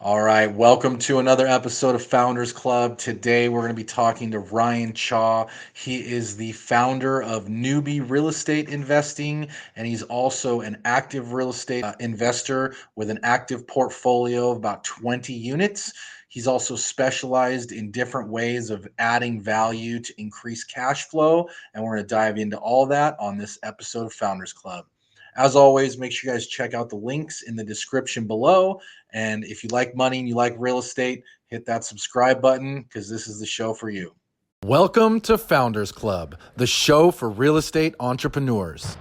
All right, welcome to another episode of Founders Club. Today we're going to be talking to Ryan Chaw. He is the founder of Newbie Real Estate Investing, and he's also an active real estate investor with an active portfolio of about 20 units. He's also specialized in different ways of adding value to increase cash flow, and we're going to dive into all that on this episode of Founders Club. As always, make sure you guys check out the links in the description below. And if you like money and you like real estate, hit that subscribe button because this is the show for you. Welcome to Founders Club, the show for real estate entrepreneurs.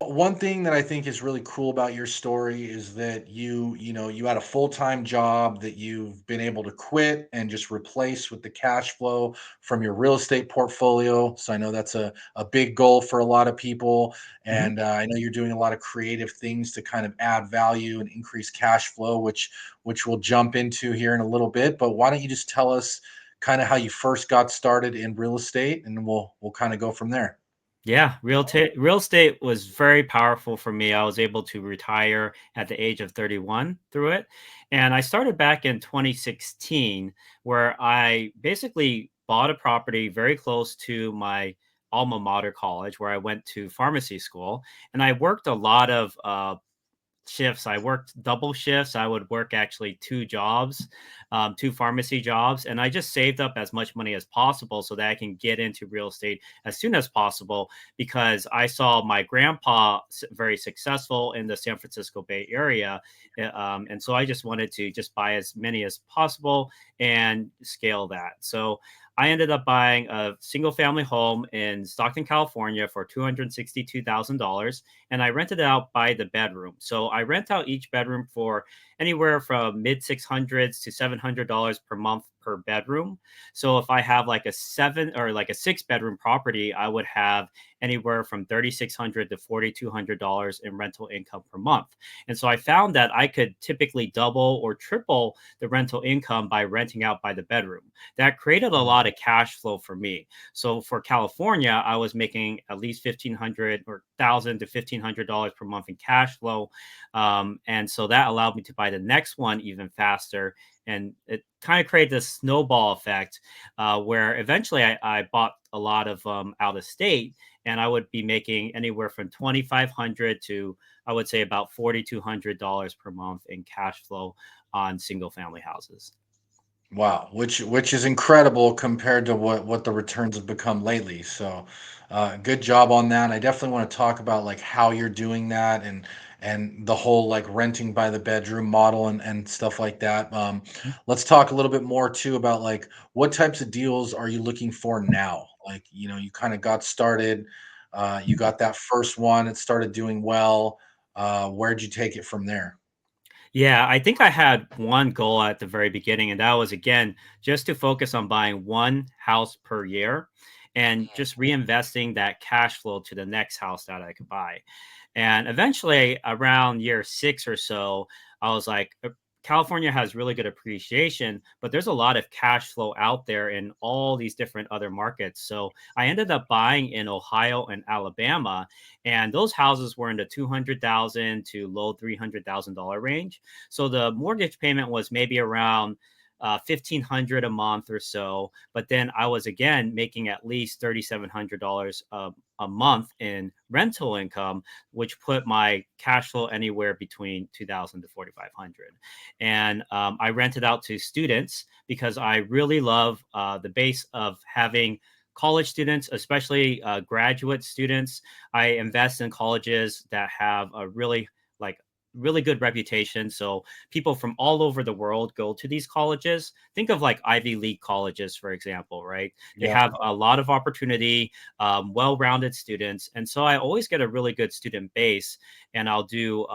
One thing that I think is really cool about your story is that you had a full-time job that you've been able to quit and just replace with the cash flow from your real estate portfolio. So I know that's a big goal for a lot of people. Mhm. And I know you're doing a lot of creative things to kind of add value and increase cash flow, which we'll jump into here in a little bit. But why don't you just tell us kind of how you first got started in real estate, and we'll kind of go from there. Yeah, real estate was very powerful for me. I was able to retire at the age of 31 through it. And I started back in 2016 where I basically bought a property very close to my alma mater college where I went to pharmacy school, and I worked a lot of shifts. I worked double shifts. I would work actually two jobs, two pharmacy jobs, and I just saved up as much money as possible so that I can get into real estate as soon as possible because I saw my grandpa very successful in the San Francisco Bay Area, and so I just wanted to just buy as many as possible and scale that. So I ended up buying a single family home in Stockton, California for $262,000, and I rented it out by the bedroom. So I rent out each bedroom for anywhere from mid 600s to $700 per month per bedroom. So if I have like a seven or like a six bedroom property, I would have anywhere from $3,600 to $4,200 in rental income per month. And so I found that I could typically double or triple the rental income by renting out by the bedroom. That created a lot of cash flow for me. So for California, I was making at least 1,500 or 1,000 to $1,500 per month in cash flow, and so that allowed me to buy the next one even faster. And it kind of created this snowball effect where eventually I bought a lot of out of state, and I would be making anywhere from 2,500 to I would say about $4,200 per month in cash flow on single family houses. Wow, which is incredible compared to what the returns have become lately. So, good job on that. I definitely want to talk about like how you're doing that and the whole like renting by the bedroom model and stuff like that. Let's talk a little bit more too about like what types of deals are you looking for now? Like, you kind of got started, you got that first one, it started doing well. Where'd you take it from there? Yeah, I think I had one goal at the very beginning, and that was again just to focus on buying one house per year and just reinvesting that cash flow to the next house that I could buy. And eventually, around year six or so, I was like, California has really good appreciation, but there's a lot of cash flow out there in all these different other markets. So I ended up buying in Ohio and Alabama, and those houses were in the 200,000 to low $300,000 range. So the mortgage payment was maybe around 1,500 a month or so, but then I was again making at least $3,700 a month in rental income, which put my cash flow anywhere between 2,000 to 4,500. And I rented out to students because I really love the base of having college students, especially graduate students. I invest in colleges that have a like really good reputation. So people from all over the world go to these colleges. Think of like Ivy League colleges, for example, right? They Yeah. have a lot of opportunity, well-rounded students, and so I always get a really good student base. And I'll do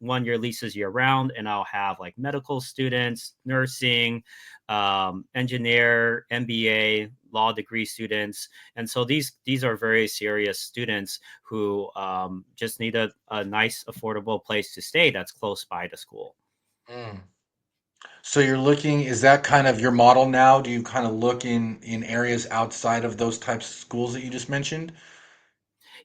1 year leases year round, and I'll have like medical students, nursing, engineer, MBA, law degree students, and so these are very serious students who just need a nice, affordable place to stay that's close by to school. Mm. So you're looking, is that kind of your model now? Do you kind of look in areas outside of those types of schools that you just mentioned?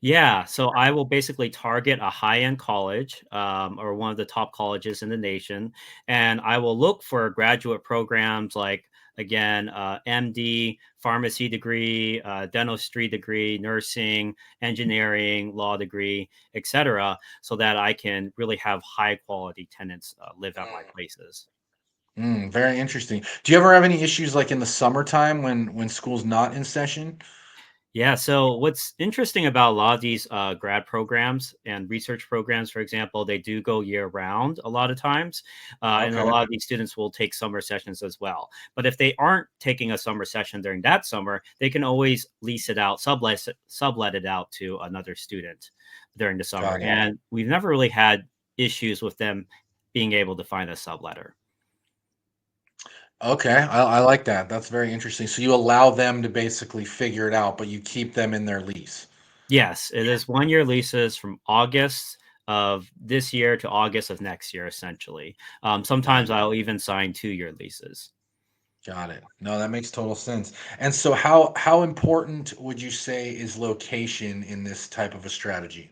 Yeah, so I will basically target a high-end college, or one of the top colleges in the nation, and I will look for graduate programs like, again, MD, pharmacy degree, dentistry degree, nursing, engineering, law degree, etc., so that I can really have high-quality tenants live at my places. Very interesting. Do you ever have any issues like in the summertime when school's not in session? Yeah. So what's interesting about a lot of these grad programs and research programs, for example, they do go year round a lot of times, and a Okay, lot of these students will take summer sessions as well. But if they aren't taking a summer session during that summer, they can always lease it out, sublet it out to another student during the summer. got it. And we've never really had issues with them being able to find a subletter. Okay, I like that. That's very interesting. So you allow them to basically figure it out, but you keep them in their lease. Yes, it is 1-year leases from August of this year to August of next year, essentially. Got Sometimes it. I'll even sign 2-year leases. Got it. No, that makes total sense. And so how important would you say is location in this type of a strategy?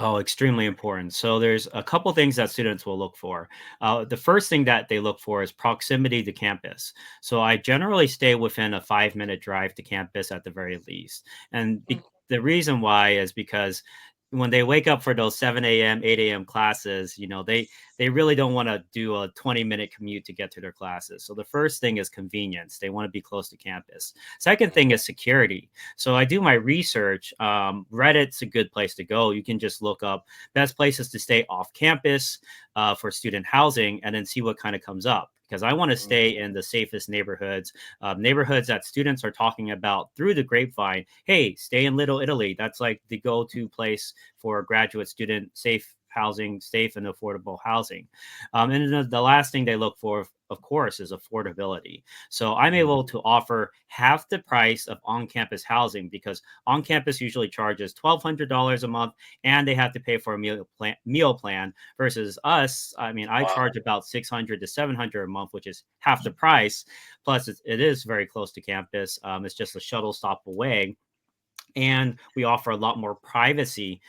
Oh, extremely important. So there's a couple things that students will look for. The first thing that they look for is proximity to campus. So I generally stay within a 5-minute drive to campus at the very least. And the reason why is because when they wake up for those 7 a.m., 8 a.m. classes, they really don't want to do a 20-minute commute to get to their classes. So the first thing is convenience. They want to be close to campus. Second thing is security. So I do my research. Reddit's a good place to go. You can just look up best places to stay off campus for student housing and then see what kind of comes up. Because I want to Mm, stay in the safest neighborhoods, neighborhoods that students are talking about through the grapevine. Hey, stay in Little Italy. That's like the go to place for graduate student safe housing, safe and affordable housing. And then the last thing they look for, of course, is affordability. So I'm mm. able to offer half the price of on-campus housing because on-campus usually charges $1,200 a month, and they have to pay for a meal plan. Versus us, I mean, I Wow. charge about 600 to 700 a month, which is half the price. Plus, it is very close to campus. It's just a shuttle stop away, and we offer a lot more privacy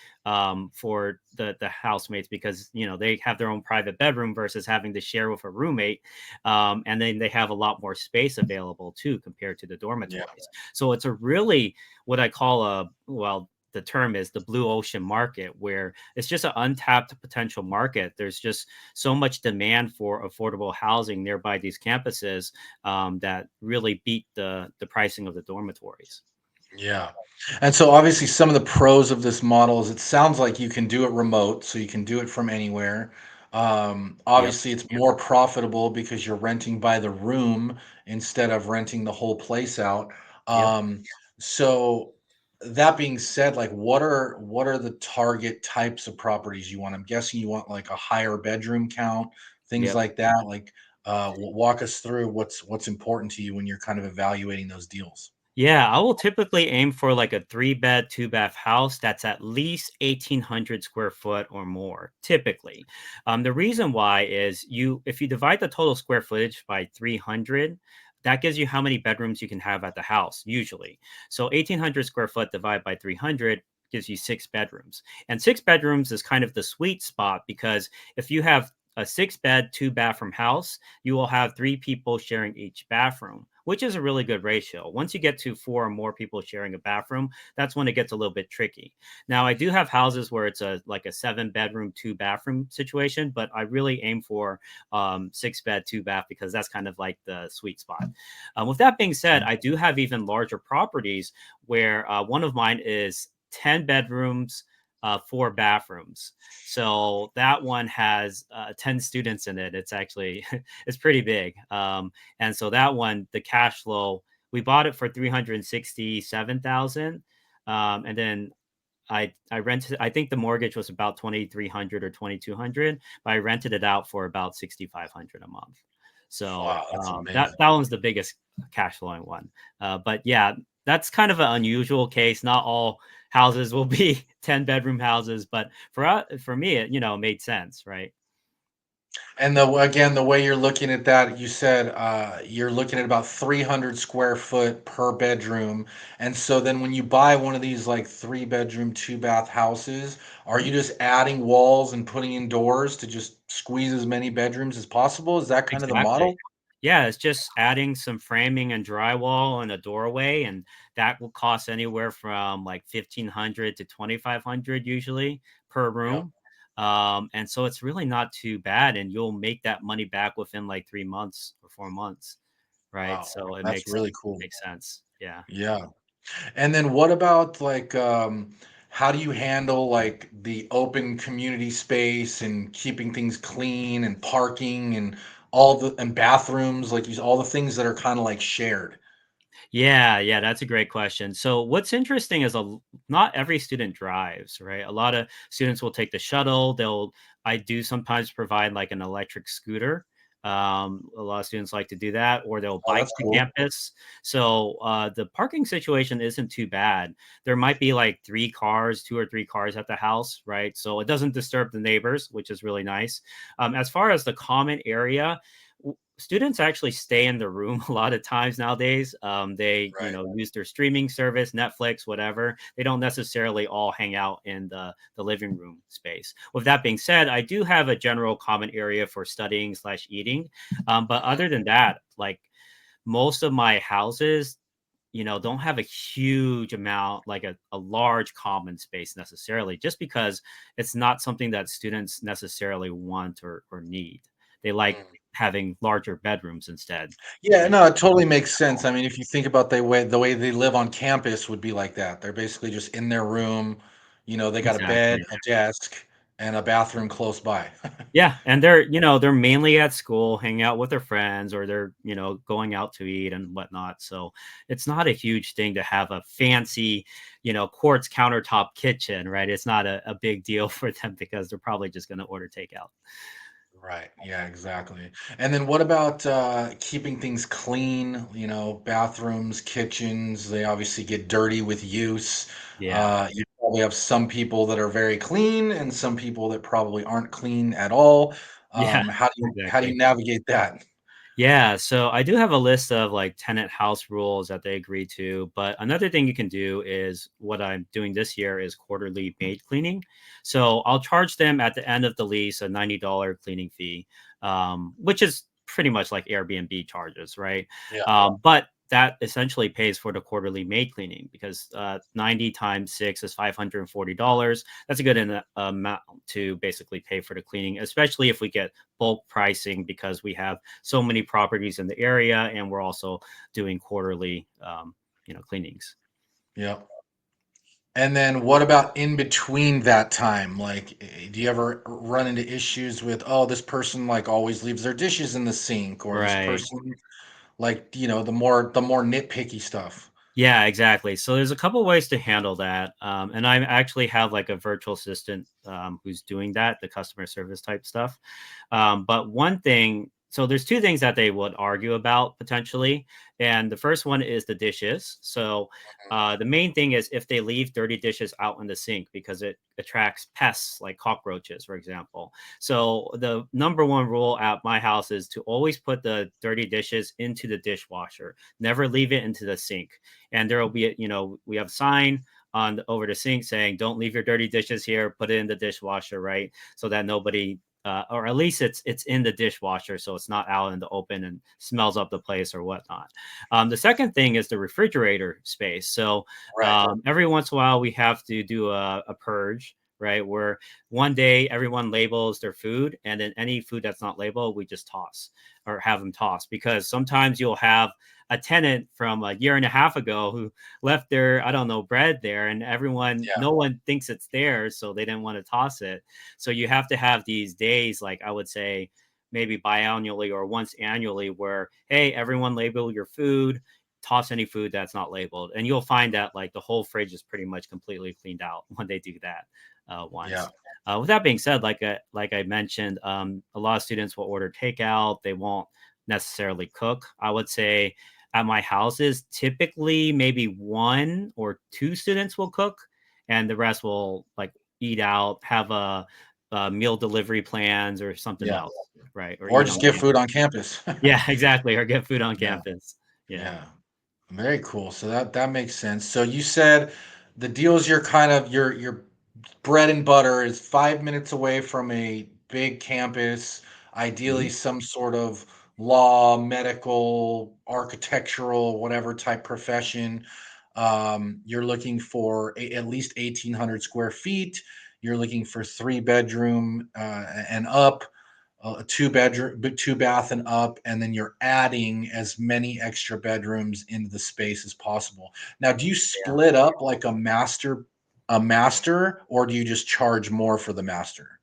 for the housemates because they have their own private bedroom versus having to share with a roommate, and then they have a lot more space available too compared to the Yeah. dormitories. So it's a really what I call a well. The term is the blue ocean market, where it's just an untapped potential market. There's just so much demand for affordable housing nearby these campuses that really beat the pricing of the dormitories. Yeah. And so obviously some of the pros of this model is it sounds like you can do it remote, so you can do it from anywhere. Yep. Obviously it's more profitable because you're renting by the room instead of renting the whole place out. Yep. Um, so that being said, like what are the target types of properties you want? I'm guessing you want like a higher bedroom count, things Yep. like that. Like walk us through what's important to you when you're kind of evaluating those deals. Yeah, I will typically aim for like a 3-bed, 2-bath house that's at least 1,800 square foot or more, typically. The reason why is if you divide the total square footage by 300, that gives you how many bedrooms you can have at the house, usually. So 1,800 square foot divided by 300 gives you 6 bedrooms. And 6 bedrooms is kind of the sweet spot because if you have a 6-bed, 2-bathroom house, you will have 3 people sharing each bathroom, which is a really good ratio. Once you get to 4 or more people sharing a bathroom, that's when it gets a little bit tricky. Now, I do have houses where it's like a 7 bedroom, 2 bathroom situation, but I really aim for 6 bed, 2 bath because that's kind of like the sweet spot. With that being said, I do have even larger properties where one of mine is 10 bedrooms, 4 bathrooms. So that one has 10 students in it. It's actually it's pretty big. And so that one, the cash flow, we bought it for 367,000. And then I rented, I think the mortgage was about 2,300 or 2,200, but I rented it out for about 6,500 a month. So Wow, that's amazing. that one's the biggest cash flowing one. But yeah, that's kind of an unusual case. Not all houses will be 10-bedroom houses, but for me, it made sense, right? And again, the way you're looking at that, you said you're looking at about 300 square foot per bedroom. And so then when you buy one of these like 3 bedroom, 2 bath houses, are Mhm. you just adding walls and putting in doors to just squeeze as many bedrooms as possible? Is that kind of the Exactly. model? Yeah, it's just adding some framing and drywall and a doorway, and that will cost anywhere from like 1,500 to 2,500 usually per Yeah. room. And so it's really not too bad, and you'll make that money back within like 3 months or 4 months, right? Wow. So it That's really cool. makes sense. Yeah. Yeah. And then what about like how do you handle like the open community space and keeping things clean and parking and all the and bathrooms, like you all the things that are kind of like shared? Yeah, yeah, that's a great question. So what's interesting is not every student drives, right? A lot of students will take the shuttle. I do sometimes provide like an electric scooter. A lot of students like to do that, or they'll Oh, bike that's to cool. campus. So the parking situation isn't too bad. There might be like 3 cars, 2 or 3 cars at the house, right? So it doesn't disturb the neighbors, which is really nice. As far as the common area, students actually stay in the room a lot of times nowadays. They, Right. use their streaming service, Netflix, whatever. They don't necessarily all hang out in the living room space. With that being said, I do have a general common area for studying slash eating. But Mhm. other than that, like most of my houses, don't have a huge amount, like a large common space necessarily, just because it's not something that students necessarily want or need. They like Mm. having larger bedrooms instead, Yeah, right? no, it totally makes sense. I mean, if you think about the way they live on campus would be like that. They're basically just in their room, they got a bed, Exactly. a desk, and a bathroom close by. Yeah, and they're mainly at school, hanging out with their friends, or they're, going out to eat and whatnot. So it's not a huge thing to have a fancy, quartz countertop kitchen, right? It's not a big deal for them because they're probably just going to order takeout. Right. Yeah, exactly. And then what about keeping things clean? Bathrooms, kitchens, they obviously get dirty with use. Yeah. You probably have some people that are very clean and some people that probably aren't clean at all. Yeah, How do you exactly. navigate that? Yeah, so I do have a list of like tenant house rules that they agree to, but another thing you can do is what I'm doing this year is quarterly maid cleaning. So I'll charge them at the end of the lease a $90 cleaning fee, which is pretty much like Airbnb charges, right? Yeah. But that essentially pays for the quarterly maid cleaning because 90 times 6 is $540. That's a good amount to basically pay for the cleaning, especially if we get bulk pricing because we have so many properties in the area, and we're also doing quarterly, cleanings. Yeah. And then what about in between that time? Like, do you ever run into issues with, oh, this person like always leaves their dishes in the sink, or this Right. person like, the more nitpicky stuff? Yeah, exactly. So there's a couple ways to handle that, and I actually have like a virtual assistant who's doing that, the customer service type stuff. But one thing, so there's two things that they would argue about potentially, and the first one is the dishes. So the main thing is if they leave dirty dishes out in the sink because it attracts pests like cockroaches, for example. So the number one rule at my house is to always put the dirty dishes into the dishwasher. Never leave it into the sink. And there will be, we have a sign over the sink saying, "Don't leave your dirty dishes here. Put it in the dishwasher," right? So that nobody, or at least it's in the dishwasher, so it's not out in the open and smells up the place or whatnot. The second thing is the refrigerator space. So Right. every once in a while, we have to do a purge. Right, where one day everyone labels their food, and then any food that's not labeled, we just toss or have them toss because sometimes you'll have a tenant from a year and a half ago who left their, I don't know, bread there, and Yeah. no one thinks it's theirs, so they didn't want to toss it. So you have to have these days, like I would say maybe biannually or once annually, where, hey, everyone label your food, toss any food that's not labeled. And you'll find that like the whole fridge is pretty much completely cleaned out when they do that Yeah. once. With that being said, like I mentioned, a lot of students will order takeout. They won't necessarily cook. I would say at my houses, typically maybe 1 or 2 students will cook, and the rest will like eat out, have a meal delivery plans or something Yeah. else, right? Or Or eat just on get campus. food on campus. Yeah, exactly. Or get food on Yeah. campus. Yeah. Yeah. Very cool. So that makes sense. So you said the deals you're kind of your bread and butter is 5 minutes away from a big campus, ideally Mhm. some sort of law, medical, architectural, whatever type profession. You're looking for at least 1,800 square feet. You're looking for three bedroom and up, a two bedroom, two bath and up, and then you're adding as many extra bedrooms into the space as possible. Now, do you Yeah. split up like a master, or do you just charge more for the master?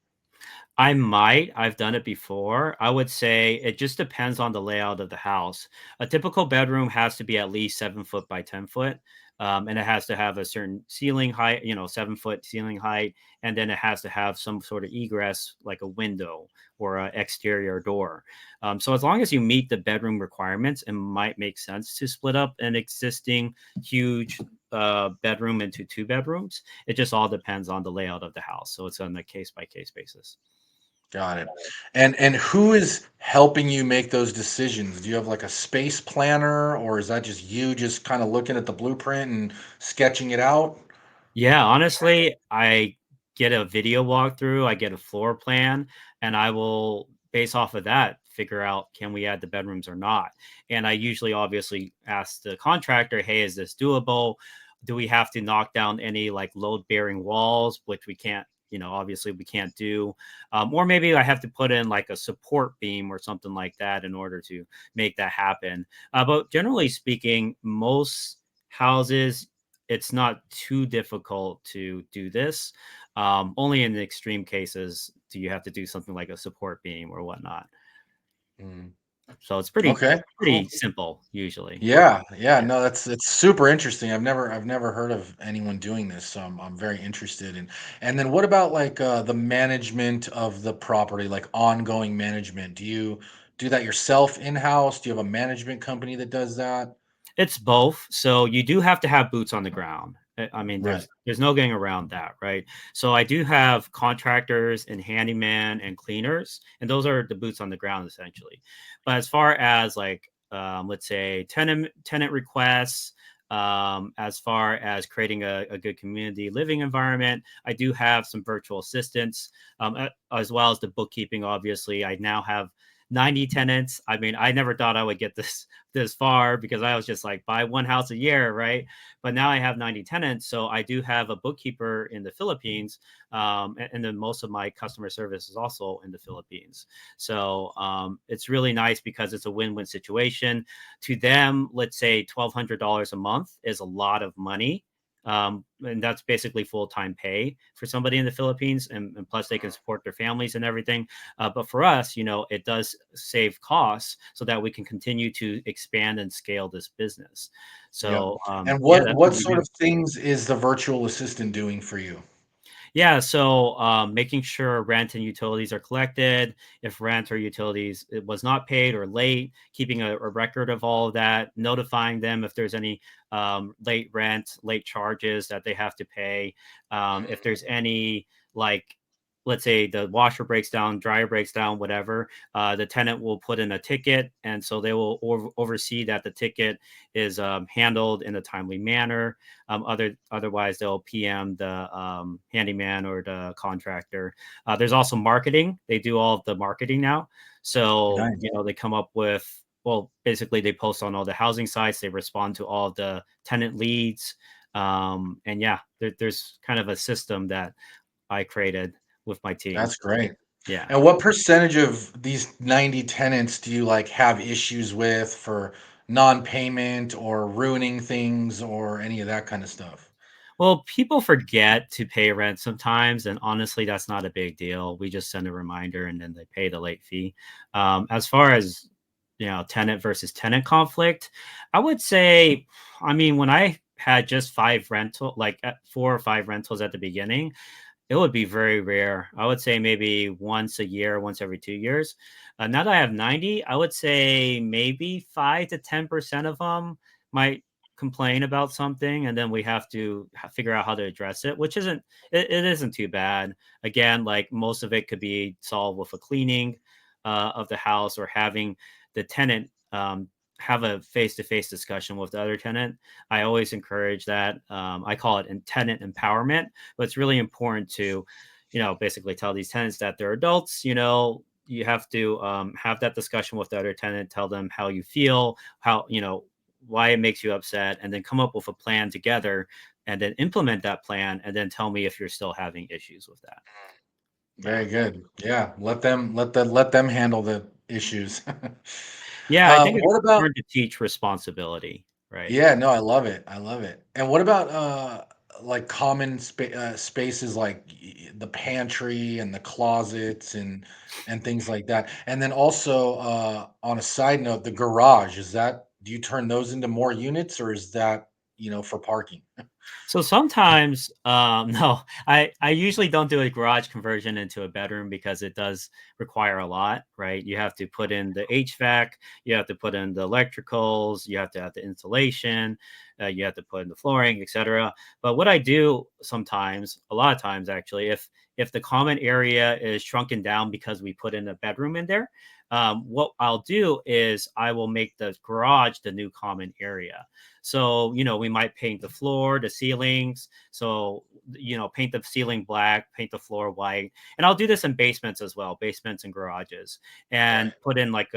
I might. I've done it before. I would say it just depends on the layout of the house. A typical bedroom has to be at least 7 foot by 10 foot. And it has to have a certain ceiling height, 7 foot ceiling height. And then it has to have some sort of egress, like a window or an exterior door. So as long as you meet the bedroom requirements, it might make sense to split up an existing huge bedroom into two bedrooms. It just all depends on the layout of the house. So it's on a case by case basis. Got it. And who is helping you make those decisions? Do you have like a space planner, or is that just you just kind of looking at the blueprint and sketching it out? Yeah, honestly, I get a video walkthrough, I get a floor plan, and I will, based off of that, figure out can we add the bedrooms or not. And I usually obviously ask the contractor, hey, is this doable? Do we have to knock down any like load bearing walls, which we can't, obviously we can't do. Or maybe I have to put in like a support beam or something like that in order to make that happen. But generally speaking, most houses, it's not too difficult to do this. Only in the extreme cases do you have to do something like a support beam or whatnot. Mm. So it's pretty Okay, it's cool. pretty simple usually. Yeah, yeah, Yeah. no, that's it's super interesting. I've never heard of anyone doing this, so I'm very interested in. And then what about like the management of the property, like ongoing management? Do you do that yourself in-house? Do you have a management company that does that? It's both. So you do have to have boots on the ground. I mean, Right. there's no getting around that, right? So I do have contractors and handyman and cleaners, and those are the boots on the ground essentially. But as far as like let's say tenant requests, as far as creating a good community living environment, I do have some virtual assistants, as well as the bookkeeping. Obviously, I now have 90 tenants. I mean, I never thought I would get this far because I was just like buy one house a year, right? But now I have 90 tenants, so I do have a bookkeeper in the Philippines, and then most of my customer service is also in the Philippines. So it's really nice because it's a win-win situation. To them, let's say $1,200 a month is a lot of money. And that's basically full-time pay for somebody in the Philippines, and plus they can support their families and everything. But for us, it does save costs so that we can continue to expand and scale this business. Yep. So, And yeah, what that's what what we sort do. of things is the virtual assistant doing for you? Yeah, so making sure rent and utilities are collected. If rent or utilities it was not paid or late, keeping a record of all of that, notifying them if there's any late rent, late charges that they have to pay. If there's any like, let's say the washer breaks down, dryer breaks down, whatever, the tenant will put in a ticket, and so they will oversee that the ticket is handled in a timely manner. Otherwise, they'll PM the handyman or the contractor. There's also marketing. They do all of the marketing now. So, Nice. they come up with, well, basically, they post on all the housing sites. They respond to all of the tenant leads. And yeah, there's kind of a system that I created with my team. That's great. Yeah. And what percentage of these 90 tenants do you like have issues with for non-payment or ruining things or any of that kind of stuff? Well, people forget to pay rent sometimes, and honestly, that's not a big deal. We just send a reminder, and then they pay the late fee. As far as tenant versus tenant conflict, I would say, I mean, when I had just four or five rentals at the beginning, it would be very rare. I would say maybe once a year, once every 2 years. Now that I have 90, I would say maybe 5 to 10% of them might. complain about something, and then we have to figure out how to address it, which it isn't too bad. Again, like most of it could be solved with a cleaning of the house, or having the tenant have a face-to-face discussion with the other tenant. I always encourage that. I call it tenant empowerment, but it's really important to, basically tell these tenants that they're adults. You have to have that discussion with the other tenant, tell them how you feel, how, why it makes you upset, and then come up with a plan together, and then implement that plan, and then tell me if you're still having issues with that. Yeah. Very good. Yeah, let them handle the issues. Yeah, I think it's What about important to teach responsibility, right? Yeah, no, I love it. I love it. And what about like common spaces like the pantry and the closets and things like that. And then also on a side note, the garage, do you turn those into more units or is that, for parking? So sometimes, no, I usually don't do a garage conversion into a bedroom because it does require a lot, right? You have to put in the HVAC, you have to put in the electricals, you have to have the insulation, you have to put in the flooring, etc. But what I do sometimes, a lot of times actually, if the common area is shrunken down because we put in a bedroom in there, what I'll do is I will make the garage the new common area. So, we might paint the floor, the ceilings. So, paint the ceiling black, paint the floor white. And I'll do this in basements as well, basements and garages, and Right. put in like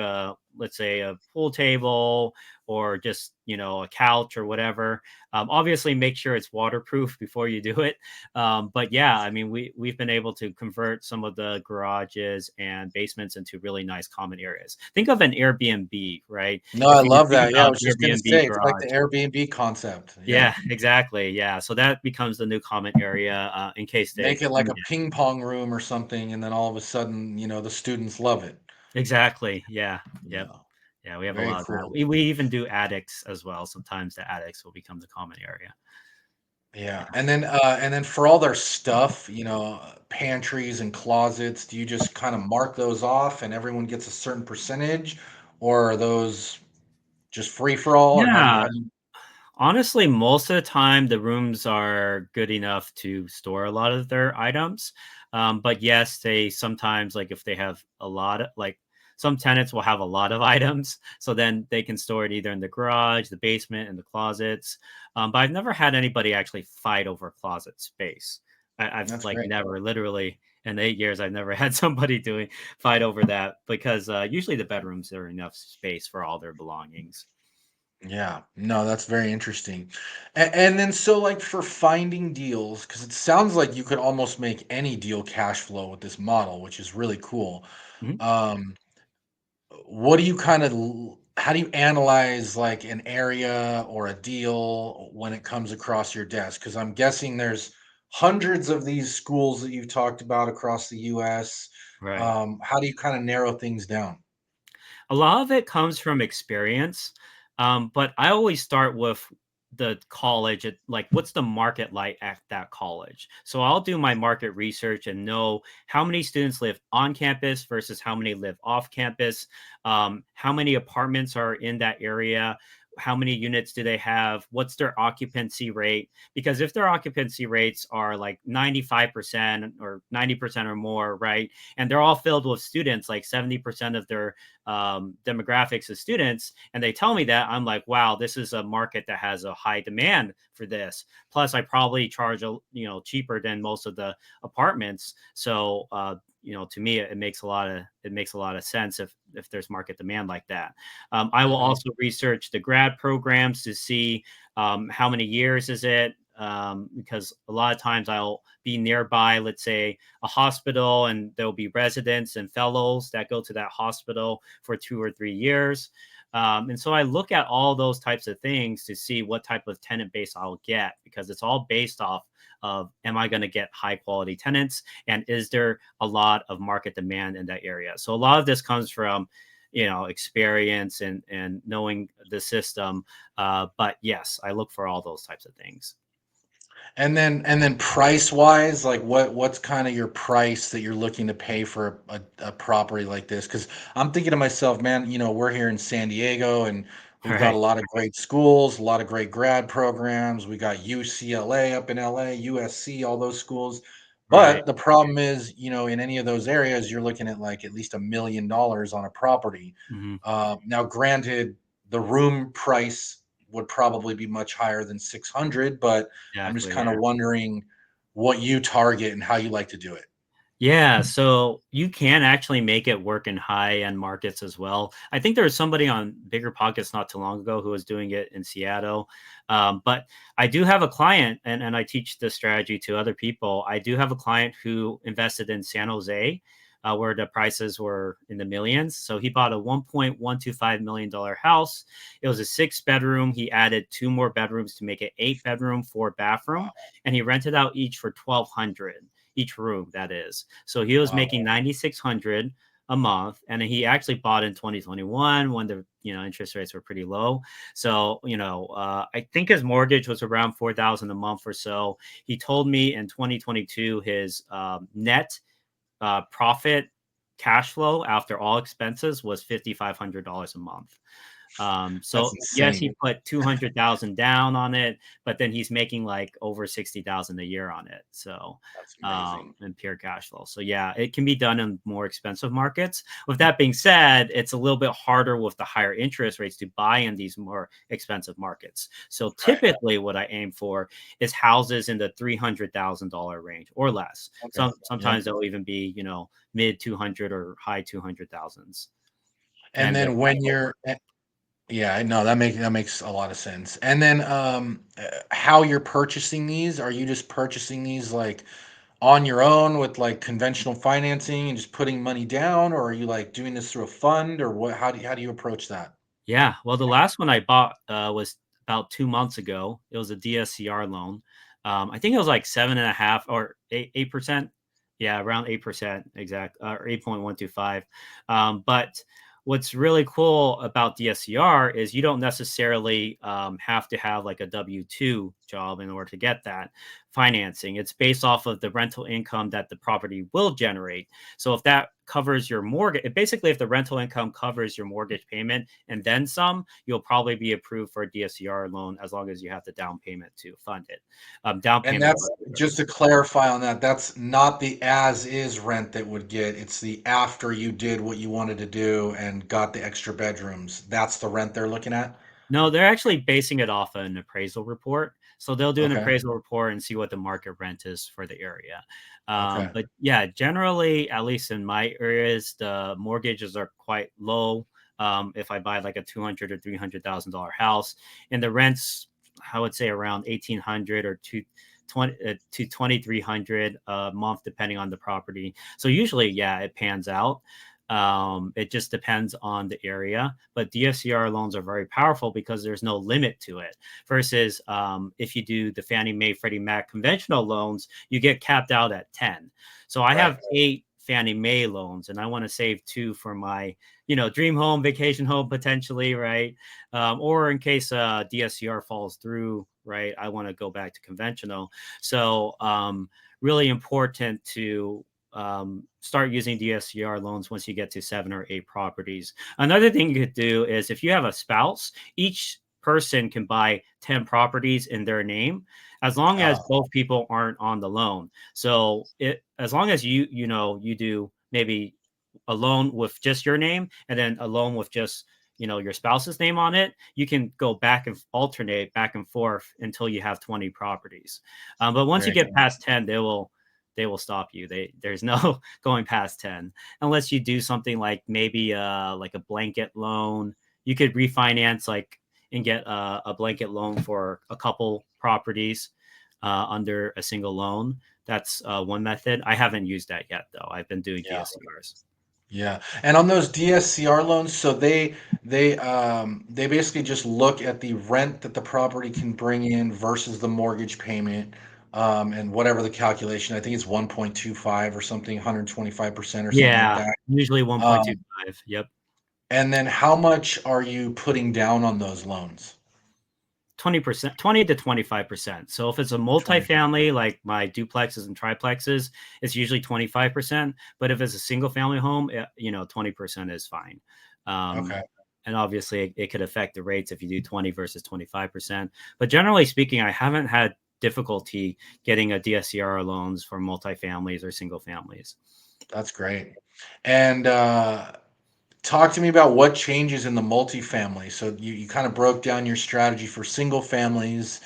let's say a pool table, or just, a couch or whatever. Obviously, make sure it's waterproof before you do it. But yeah, I mean, we've been able to convert some of the garages and basements into really nice common areas. Think of an Airbnb, right? No, I If you love think that. Yeah, I about was just gonna Airbnb say it's like the garage. Airbnb concept. Yeah, Yep. exactly. Yeah. So that becomes the new common area, in case they Make it like need a it. ping pong room or something, and then all of a sudden, the students love it. Exactly. Yeah. Yep. Yeah. Yeah. We have a Very lot of that. cool. We even do attics as well. Sometimes the attics will become the common area. Yeah, Yeah. and then for all their stuff, pantries and closets, do you just kind of mark those off and everyone gets a certain percentage, or are those just free for all, or how do you Yeah. how do you Honestly, most of the time, the rooms are good enough to store a lot of their items. But yes, they sometimes, like if they have a lot of, like, some tenants will have a lot of items. So then they can store it either in the garage, the basement, and the closets. But I've never had anybody actually fight over closet space. I've That's like great. never, literally in 8 years, I've never had somebody doing fight over that, because usually the bedrooms are enough space for all their belongings. Yeah, no, that's very interesting. And then so like for finding deals, because it sounds like you could almost make any deal cash flow with this model, which is really cool. Mhm. Um, what do you how do you analyze like an area or a deal when it comes across your desk? Because I'm guessing there's hundreds of these schools that you've talked about across the US. Right. How do you kind of narrow things down? A lot of it comes from experience, but I always start with the college. Like, what's the market like at that college? So I'll do my market research and know how many students live on campus versus how many live off campus. How many apartments are in that area? How many units do they have? What's their occupancy rate? Because if their occupancy rates are like 95% or 90% or more, right? And they're all filled with students, like 70% of their demographics of students, and they tell me that, I'm like, wow, this is a market that has a high demand for this. Plus, I probably charge cheaper than most of the apartments. So to me, it makes a lot of sense if there's market demand like that. I will Mhm. also research the grad programs to see how many years is it. Because a lot of times I'll be nearby, let's say a hospital, and there'll be residents and fellows that go to that hospital for 2 or 3 years. And so I look at all those types of things to see what type of tenant base I'll get, because it's all based off of, am I going to get high quality tenants, and is there a lot of market demand in that area? So a lot of this comes from experience and knowing the system. But yes, I look for all those types of things. And then price wise, like what's kind of your price that you're looking to pay for a property like this? Because I'm thinking to myself, man, we're here in San Diego and We've got a Right. lot of great schools, a lot of great grad programs. We got UCLA up in LA, USC, all those schools. Right. But the problem is, in any of those areas, you're looking at like at least $1 million on a property. Hmm. Now, granted, the room price would probably be much higher than 600, but I'm just Exactly. kind of Yeah. wondering what you target and how you like to do it. Yeah, so you can actually make it work in high-end markets as well. I think there was somebody on Bigger Pockets not too long ago who was doing it in Seattle. But I do have a client, and I teach this strategy to other people. I do have a client who invested in San Jose, where the prices were in the millions. So he bought a $1.125 million house. It was a 6 bedroom. He added 2 more bedrooms to make it 8 bedroom, 4 bathroom, and he rented out each for 1,200 each room, that is. So he was Wow, making 9,600 a month, and he actually bought in 2021 when the interest rates were pretty low. So I think his mortgage was around 4,000 a month or so. He told me in 2022 his net profit cash flow after all expenses was $5,500 a month. that's So yes, insane. he put 200,000 down on it, but then he's making like over 60,000 a year on it. So, That's amazing. in pure cash flow. So yeah, it can be done in more expensive markets. With that being said, it's a little bit harder with the higher interest rates to buy in these more expensive markets. So Right. typically what I aim for is houses in the $300,000 range or less. Okay. Yep. Sometimes they'll even be, mid 200 or high 200,000s. And And the then when you're yeah, no, that makes a lot of sense. And then how you're purchasing these, are you just purchasing these like on your own with like conventional financing and just putting money down, or are you like doing this through a fund, or what how do you approach that? Yeah, well, the last one I bought was about 2 months ago. It was a DSCR loan. I think it was like 7.5 or 8%. Yeah, around 8% exact, or 8.125. But what's really cool about DSCR is you don't necessarily have to have like a W-2 job in order to get that financing. It's based off of the rental income that the property will generate. So if that covers your mortgage, basically, if the rental income covers your mortgage payment and then some, you'll probably be approved for a DSCR loan as long as you have the down payment to fund it. Down And payment. that's just to clarify on that, that's not the as is rent that would get, it's the after you did what you wanted to do and got the extra bedrooms. That's the rent they're looking at? No, they're actually basing it off an appraisal report. So they'll do an Okay. appraisal report and see what the market rent is for the area. Okay. But yeah, generally, at least in my areas, the mortgages are quite low. If I buy like a 200 or $300,000 house, and the rents, I would say around 1,800 or 2,300 a month, depending on the property. So usually, yeah, it pans out. It just depends on the area, but DSCR loans are very powerful because there's no limit to it. Versus if you do the Fannie Mae, Freddie Mac conventional loans, you get capped out at 10. So I Right. have 8 Fannie Mae loans, and I want to save two for my, dream home, vacation home potentially, right? Or in case DSCR falls through, right? I want to go back to conventional. So really important to start using DSCR loans once you get to 7 or 8 properties. Another thing you could do is if you have a spouse, each person can buy 10 properties in their name as long as Oh, both people aren't on the loan. So as long as you do maybe a loan with just your name and then a loan with just your spouse's name on it, you can go back and alternate back and forth until you have 20 properties. But once you very get cool. past 10, they will stop you. There's no going past 10 unless you do something like maybe like a blanket loan. You could refinance like and get a blanket loan for a couple properties under a single loan. That's one method. I haven't used that yet though. I've been doing Yeah. DSCRs. Yeah. And on those DSCR loans, so they basically just look at the rent that the property can bring in versus the mortgage payment, and whatever the calculation, I think it's 1.25 or something, 125% or something like Yeah, that. usually Um, 1.25. Yep. and then how much are you putting down on those loans? 20%, 20 to 25%. So if it's a 20. multifamily, like my duplexes and triplexes, it's usually 25%. But if it's a single family home, 20% is fine. Um, Okay. and obviously it could affect the rates if you do 20 versus 25%. But generally speaking, I haven't had difficulty getting a DSCR loans for multifamilies or single families. That's great. And talk to me about what changes in the multifamily. So you kind of broke down your strategy for single families.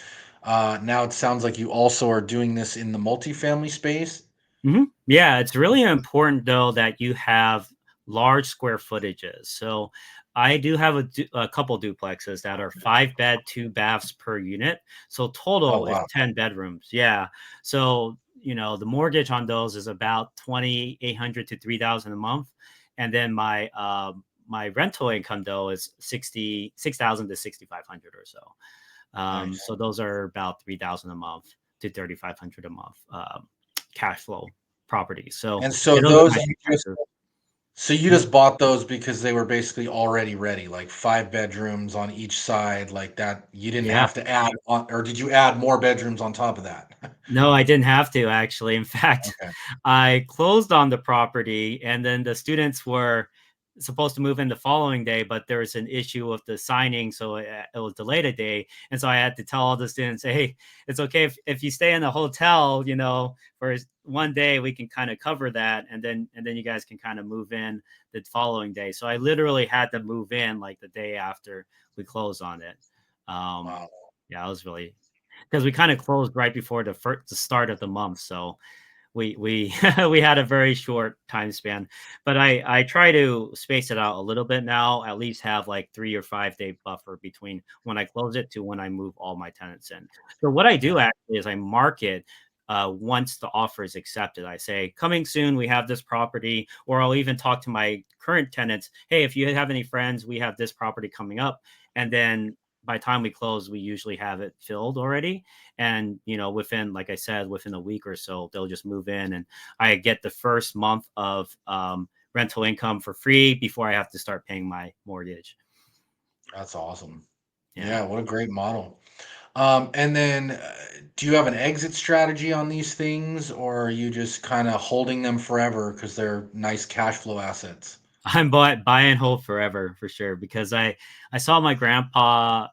Now it sounds like you also are doing this in the multifamily space. Yeah, it's really important though that you have large square footages. So I do have a couple duplexes that are 5 bed, 2 baths per unit. So Oh total is wow, 10 bedrooms. Yeah. So, the mortgage on those is about 2,800 to 3,000 a month. And then my rental income though is 66,000 to 6,500 or so. nice. So those are about 3,000 a month to 3,500 a month, cash flow properties. So And so yeah, those are those my you two just types of. so you Mhm. just bought those because they were basically already ready, like 5 bedrooms on each side, like that. You didn't Yeah. have to add on, or did you add more bedrooms on top of that? No, I didn't have to actually. In fact, Okay, I closed on the property and then the students were supposed to move in the following day, but there was an issue with the signing, so it was delayed a day. And so I had to tell all the students, hey, it's okay if you stay in the hotel, for one day we can kind of cover that, and then you guys can kind of move in the following day. So I literally had to move in like the day after we closed on it. Um, wow, yeah, it was really because we kind of closed right before the start of the month, so we we had a very short time span. But I try to space it out a little bit now, at least have like 3 or 5 day buffer between when I close it to when I move all my tenants in. So what I yeah, do actually is I market. Once the offer is accepted, I say, coming soon, we have this property, or I'll even talk to my current tenants. Hey, if you have any friends, we have this property coming up. And then by the time we close, we usually have it filled already. And, within, like I said, within a week or so, they'll just move in and I get the first month of rental income for free before I have to start paying my mortgage. that's awesome. Yeah. Yeah, what a great model. And then, do you have an exit strategy on these things, or are you just kind of holding them forever because they're nice cash flow assets? I'm buy and hold forever for sure because I saw my grandpa,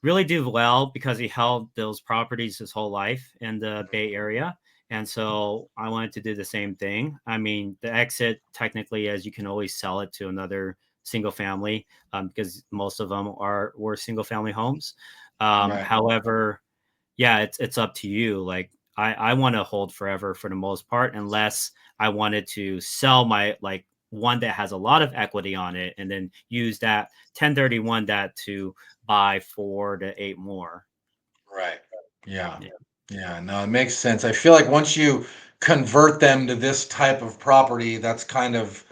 really do well because he held those properties his whole life in the Bay Area. And so I wanted to do the same thing. I mean, the exit technically, as you can always sell it to another single family, because most of them were single family homes. Right. However, yeah, it's up to you. Like I want to hold forever for the most part, unless I wanted to sell my like one that has a lot of equity on it, and then use that 1031 that to buy 4 to 8 more. Right. Yeah. Yeah. Yeah. No, it makes sense. I feel like once you convert them to this type of property, that's kind of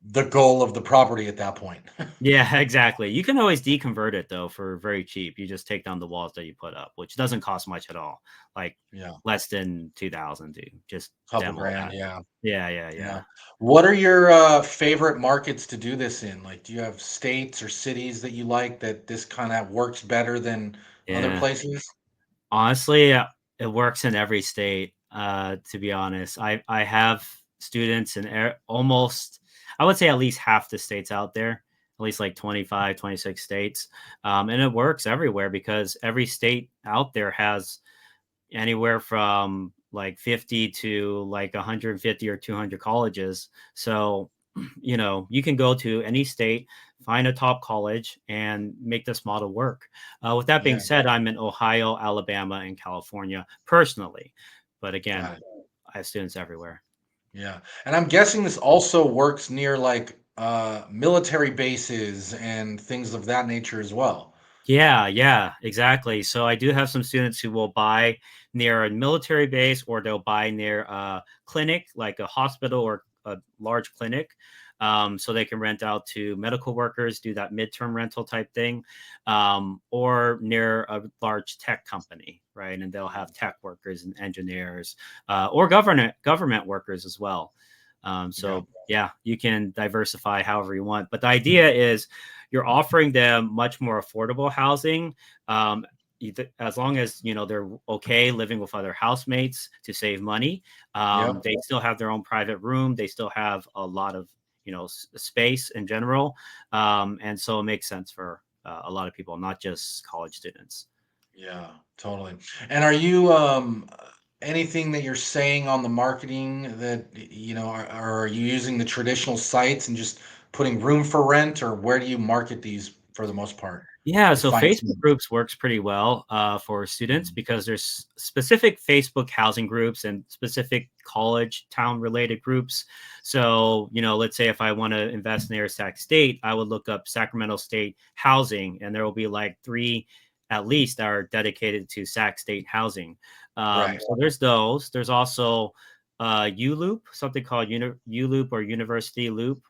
the goal of the property at that point. Yeah, exactly. You can always deconvert it though for very cheap. You just take down the walls that you put up, which doesn't cost much at all. Like Yeah. less than 2,000 to just Couple demo grand. that. Yeah. Yeah, yeah, Yeah. yeah. What are your favorite markets to do this in? Like, do you have states or cities that you like that this kind of works better than other Yeah. places? Honestly, it works in every state. To be honest, I have students in almost, I would say at least half the states out there, at least like 25, 26 states. And it works everywhere because every state out there has anywhere from like 50 to like 150 or 200 colleges. So, you can go to any state, find a top college, and make this model work. With that being Yeah. said, I'm in Ohio, Alabama, and California personally. But again, Got it. I have students everywhere. Yeah. And I'm guessing this also works near like military bases and things of that nature as well. Yeah, yeah, exactly. So I do have some students who will buy near a military base or they'll buy near a clinic, like a hospital or a large clinic. So they can rent out to medical workers, do that midterm rental type thing, or near a large tech company, right? And they'll have tech workers and engineers, or government workers as well. Yeah. So yeah, you can diversify however you want. But the idea is you're offering them much more affordable housing. As long as they're okay living with other housemates to save money, Yep. they still have their own private room. They still have a lot of space in general, and so it makes sense for a lot of people, not just college students. Yeah, totally. And are you anything that you're saying on the marketing that are you using the traditional sites and just putting room for rent, or where do you market these for the most part Yeah, to so find Facebook students? groups works pretty well for students Mhm. because there's specific Facebook housing groups and specific college town related groups. So, let's say if I want to invest near Sac State, I would look up Sacramento State housing, and there will be like three at least that are dedicated to Sac State housing. Right. So there's those. There's also ULoop, something called ULoop or University Loop.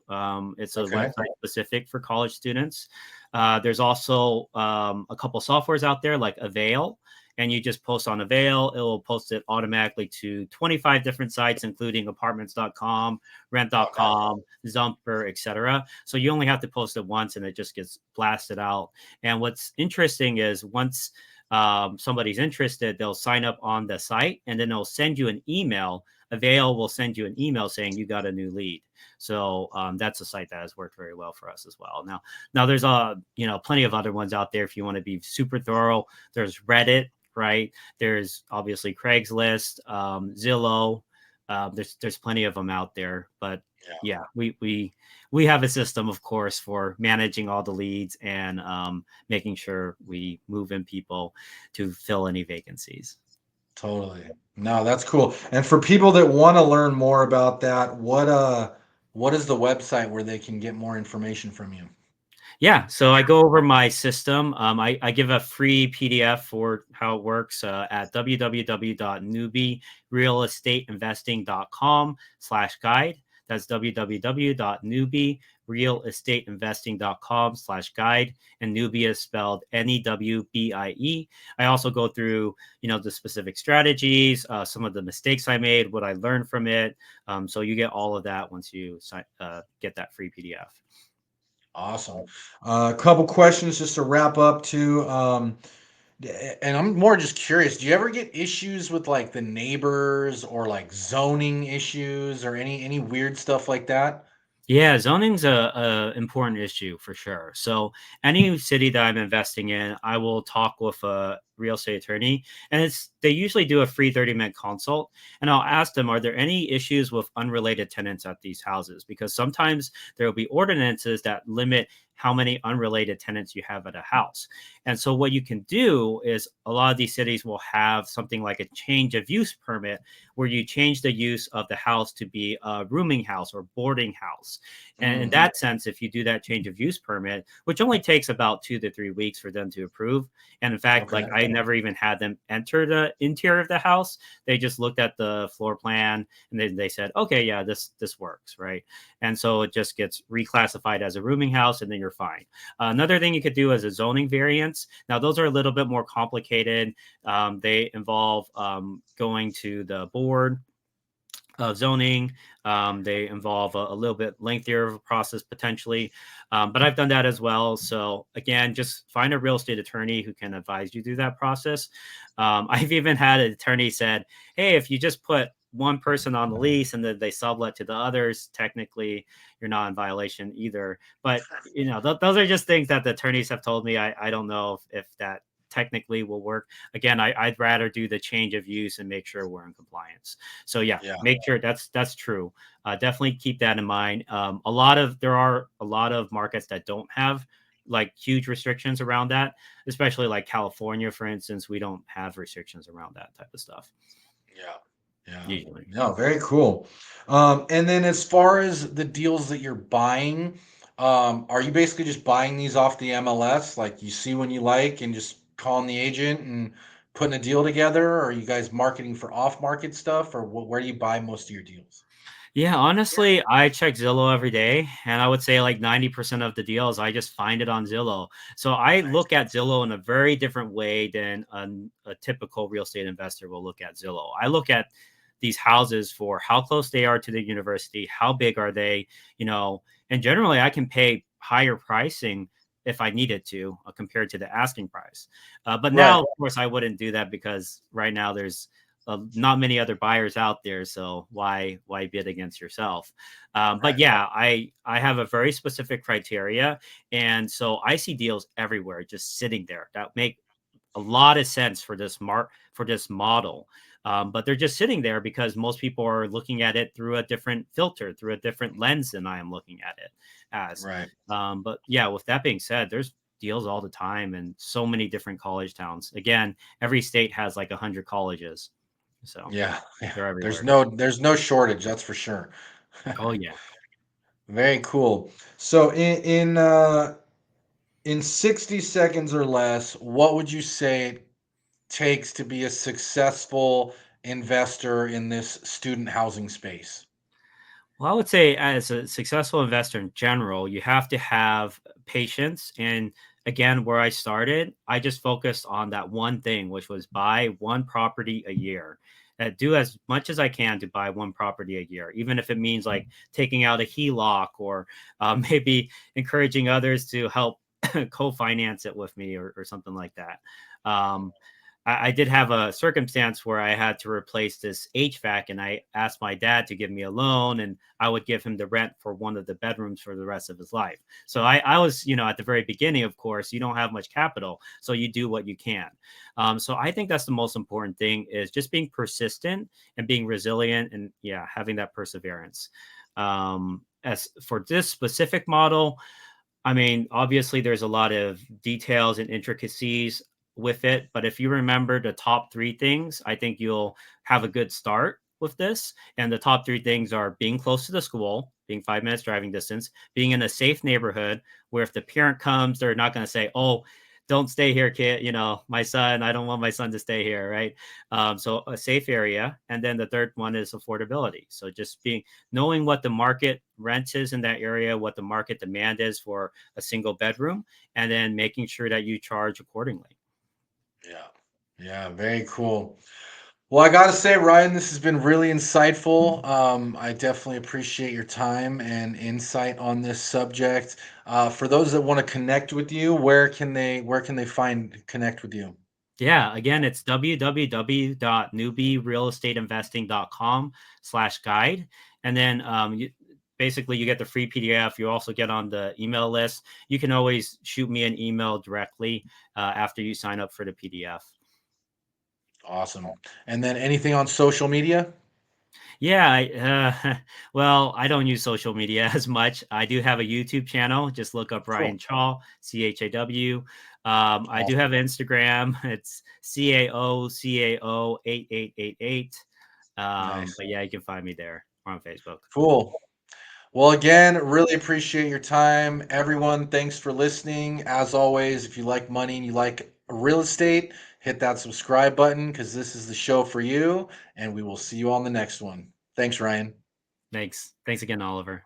It's a Okay. website specific for college students. There's also a couple softwares out there like Avail, and you just post on Avail. It will post it automatically to 25 different sites, including apartments.com, Oh, nice. rent.com, Zumper, etc. So you only have to post it once and it just gets blasted out. And what's interesting is once somebody's interested, they'll sign up on the site and then they'll send you an email. Avail will send you an email saying you got a new lead. So that's a site that has worked very well for us as well. Now there's plenty of other ones out there if you want to be super thorough. There's Reddit, right? There's obviously Craigslist, Zillow. There's plenty of them out there, but Yeah, yeah, we have a system, of course, for managing all the leads and making sure we move in people to fill any vacancies. totally. No, that's cool. And for people that want to learn more about that, what is the website where they can get more information from you? Yeah, so I go over my system. I give a free PDF for how it works at www.newbierealestateinvesting.com/guide. That's www.newbierealestateinvesting.com/guide. And newbie is spelled Newbie. I also go through, the specific strategies, some of the mistakes I made, what I learned from it. So you get all of that once you get that free PDF. Awesome. A couple questions just to wrap up too. And I'm more just curious, do you ever get issues with like the neighbors or like zoning issues or any weird stuff like that? Yeah, zoning's a important issue for sure. So any city that I'm investing in, I will talk with a real estate attorney, and they usually do a free 30-minute consult, and I'll ask them, are there any issues with unrelated tenants at these houses? Because sometimes there will be ordinances that limit how many unrelated tenants you have at a house. And so what you can do is a lot of these cities will have something like a change of use permit where you change the use of the house to be a rooming house or boarding house. And in Mm, that sense, if you do that change of use permit, which only takes about 2 to 3 weeks for them to approve, and in fact, okay. like I never even had them enter the interior of the house. They just looked at the floor plan and then they said, okay, yeah, this works, right? And so it just gets reclassified as a rooming house, and then you're fine. Another thing you could do is a zoning variance. Now, those are a little bit more complicated. They involve going to the board of zoning. They involve a little bit lengthier of a process potentially, but I've done that as well. So again, just find a real estate attorney who can advise you through that process. I've even had an attorney said, "Hey, if you just put one person on the lease and then they sublet to the others, technically you're not in violation either." But those are just things that the attorneys have told me. I don't know if that technically will work. Again, I'd rather do the change of use and make sure we're in compliance. So yeah, Yeah. make sure that's true. Definitely keep that in mind. There are a lot of markets that don't have like huge restrictions around that, especially like California, for instance. We don't have restrictions around that type of stuff Yeah. Yeah. usually. No, very cool. And then as far as the deals that you're buying, are you basically just buying these off the MLS? Like you see one you like and just calling the agent and putting a deal together? Or are you guys marketing for off-market stuff, or where do you buy most of your deals? Yeah, honestly, I check Zillow every day, and I would say like 90% of the deals I just find it on Zillow. So I Nice. look at Zillow in a very different way than a typical real estate investor will look at Zillow. I look at these houses for how close they are to the university, how big are they, and generally I can pay higher pricing if I needed to compared to the asking price. But Right. now, of course, I wouldn't do that because right now there's not many other buyers out there, so why bid against yourself? But Right. yeah, I have a very specific criteria, and so I see deals everywhere just sitting there that make a lot of sense for this model. But they're just sitting there because most people are looking at it through a different filter, through a different lens than I am looking at it as. Right. But yeah, with that being said, there's deals all the time in so many different college towns. Again, every state has like 100 colleges, so Yeah. Yeah. they're There's everywhere. no shortage, that's for sure. Oh yeah. Very cool. So in 60 seconds or less, what would you say it takes to be a successful investor in this student housing space? Well, I would say as a successful investor in general, you have to have patience. And again, where I started, I just focused on that one thing, which was buy one property a year. Do as much as I can to buy one property a year, even if it means like taking out a HELOC or maybe encouraging others to help co-finance it with me or something like that. Um, I did have a circumstance where I had to replace this HVAC, and I asked my dad to give me a loan, and I would give him the rent for one of the bedrooms for the rest of his life. So I was, at the very beginning, of course, you don't have much capital, so you do what you can. So I think that's the most important thing is just being persistent and being resilient, and yeah, having that perseverance. As for this specific model, I mean, obviously, there's a lot of details and intricacies with it, but if you remember the top three things, I think you'll have a good start with this. And the top three things are being close to the school, being 5 minutes driving distance, being in a safe neighborhood where if the parent comes, they're not going to say, "Oh, don't stay here, kid. My son, I don't want my son to stay here." Right. So a safe area. And then the third one is affordability. So just knowing what the market rent is in that area, what the market demand is for a single bedroom, and then making sure that you charge accordingly. Yeah. Yeah, very cool. Well, I gotta say, Ryan, this has been really insightful. I definitely appreciate your time and insight on this subject. For those that want to connect with you, where can they find connect with you? Yeah, again, it's www.newbierealestateinvesting.com/guide. And then basically you get the free PDF. You also get on the email list. You can always shoot me an email directly after you sign up for the PDF. Awesome. And then anything on social media? Yeah, well, I don't use social media as much. I do have a YouTube channel. Just look up Ryan Cool. Chaw, CHAW. I do have Awesome. Instagram. It's CAO8888. Nice. But yeah, you can find me there or on Facebook. Cool. Well, again, really appreciate your time. Everyone, thanks for listening. As always, if you like money and you like real estate, hit that subscribe button because this is the show for you, and we will see you on the next one. Thanks, Ryan. Thanks. Thanks again, Oliver.